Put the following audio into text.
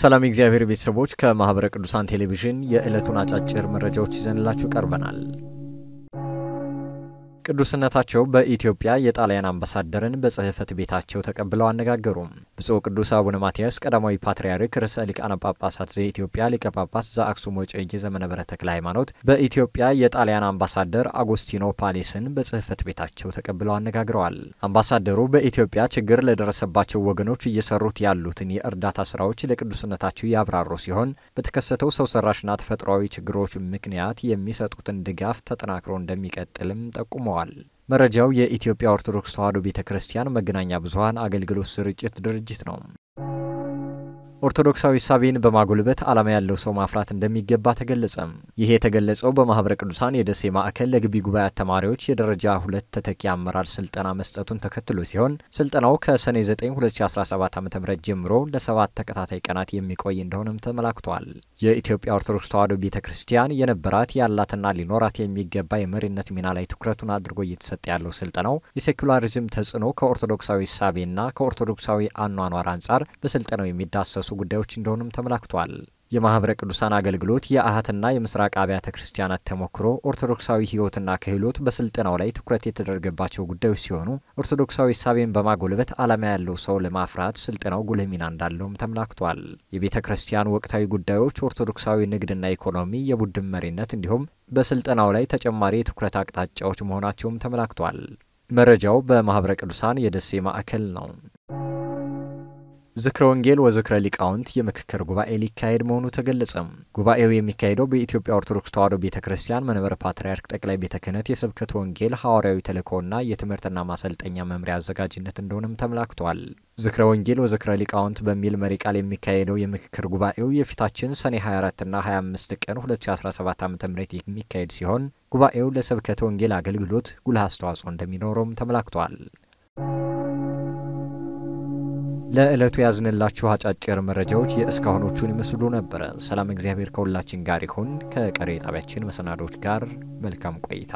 ሰላም እግዚአብሔር ቤተሰቦች ከማህበረ ቅዱሳን ቴሌቪዥን የዕለቱን አጫጭር መረጃዎች ይዘንላችሁ ቀርበናል። ቅዱስነታቸው በኢትዮጵያ የጣሊያን አምባሳደርን በጽህፈት ቤታቸው ተቀብለው አነጋገሩ። ብፁዕ ቅዱስ አቡነ ማትያስ ቀዳማዊ ፓትርያርክ ርዕሰ ሊቃነ ጳጳሳት ዘኢትዮጵያ ሊቀ ጳጳስ ዘአክሱም ወዕጨጌ ዘመንበረ ተክለ ሃይማኖት በኢትዮጵያ የጣሊያን አምባሳደር አጎስቲኖ ፓሌስን በጽህፈት ቤታቸው ተቀብለው አነጋግረዋል። አምባሳደሩ በኢትዮጵያ ችግር ለደረሰባቸው ወገኖች እየሰሩት ያሉትን የእርዳታ ስራዎች ለቅዱስነታቸው ያብራሩ ሲሆን በተከሰተው ሰው ሰራሽና ተፈጥሯዊ ችግሮች ምክንያት የሚሰጡትን ድጋፍ ተጠናክሮ እንደሚቀጥልም ጠቁመዋል። መረጃው የኢትዮጵያ ኦርቶዶክስ ተዋሕዶ ቤተክርስቲያን መገናኛ ብዙሃን አገልግሎት ስርጭት ድርጅት ነው። ኦርቶዶክሳዊ ሳቢን በማጎልበት ዓላማ ያለው ሰው ማፍራት እንደሚገባ ተገለጸ። ይሄ የተገለጸው በማህበረ ቅዱሳን የደሴ ማዕከል ለግቢ ጉባኤ ተማሪዎች የደረጃ 2 ተተኪ አመራር ስልጠና መስጠቱን ተከትሎ ሲሆን ስልጠናው ከሰኔ 9 2017 ዓ.ም ጀምሮ ለ7 ተከታታይ ቀናት የሚቆይ እንደሆነም ተመላክቷል። የኢትዮጵያ ኦርቶዶክስ ተዋሕዶ ቤተክርስቲያን የነበራት ያላትና ሊኖራት የሚገባ የመሪነት ሚና ላይ ትኩረቱን አድርጎ እየተሰጠ ያለው ስልጠናው የሴኩላሪዝም ተጽዕኖ ከኦርቶዶክሳዊ ሳቢና ከኦርቶዶክሳዊ አኗኗር አንጻር በስልጠናው የሚዳሰሱ ጉዳዮች እንደሆነም ተመላክቷል። የማህበረ ቅዱሳን አገልግሎት የአሃትና የምስራቅ አብያተ ክርስቲያናት ተሞክሮ ኦርቶዶክሳዊ ሕይወትና ክህሎት በስልጠናው ላይ ትኩረት የተደረገባቸው ጉዳዮች ሲሆኑ ኦርቶዶክሳዊ ሳቤን በማጎልበት ዓላማ ያለው ሰው ለማፍራት ስልጠናው ጉልህ ሚና እንዳለውም ተመላክቷል። የቤተ ክርስቲያን ወቅታዊ ጉዳዮች፣ ኦርቶዶክሳዊ ንግድና ኢኮኖሚ፣ የቡድን መሪነት እንዲሁም በስልጠናው ላይ ተጨማሪ የትኩረት አቅጣጫዎች መሆናቸውም ተመላክቷል። መረጃው በማህበረ ቅዱሳን የደሴ ማዕከል ነው። ዝክረ ወንጌል ወዝክረ ሊቃውንት የምክክር ጉባኤ ሊካሄድ መሆኑ ተገለጸ። ጉባኤው የሚካሄደው በኢትዮጵያ ኦርቶዶክስ ተዋሕዶ ቤተክርስቲያን መንበረ ፓትርያርክ ጠቅላይ ቤተ ክህነት የስብከተ ወንጌል ሐዋርያዊ ተልእኮና የትምህርትና ማሰልጠኛ መምሪያ አዘጋጅነት እንደሆነም ተመላክቷል። ዝክረ ወንጌል ወዝክረ ሊቃውንት በሚል መሪ ቃል የሚካሄደው የምክክር ጉባኤው የፊታችን ሰኔ 24 እና 25 ቀን 2017 ዓ.ም የሚካሄድ ሲሆን ጉባኤው ለስብከተ ወንጌል አገልግሎት ጉልህ አስተዋጽኦ እንደሚኖረውም ተመላክቷል። ለዕለቱ ያዝንላችሁ አጫጭር መረጃዎች የእስካሁኖቹን ይመስሉ ነበር። ሰላም እግዚአብሔር ከሁላችን ጋር ይሁን። ከቀሪ ጣቢያችን መሰናዶች ጋር መልካም ቆይታ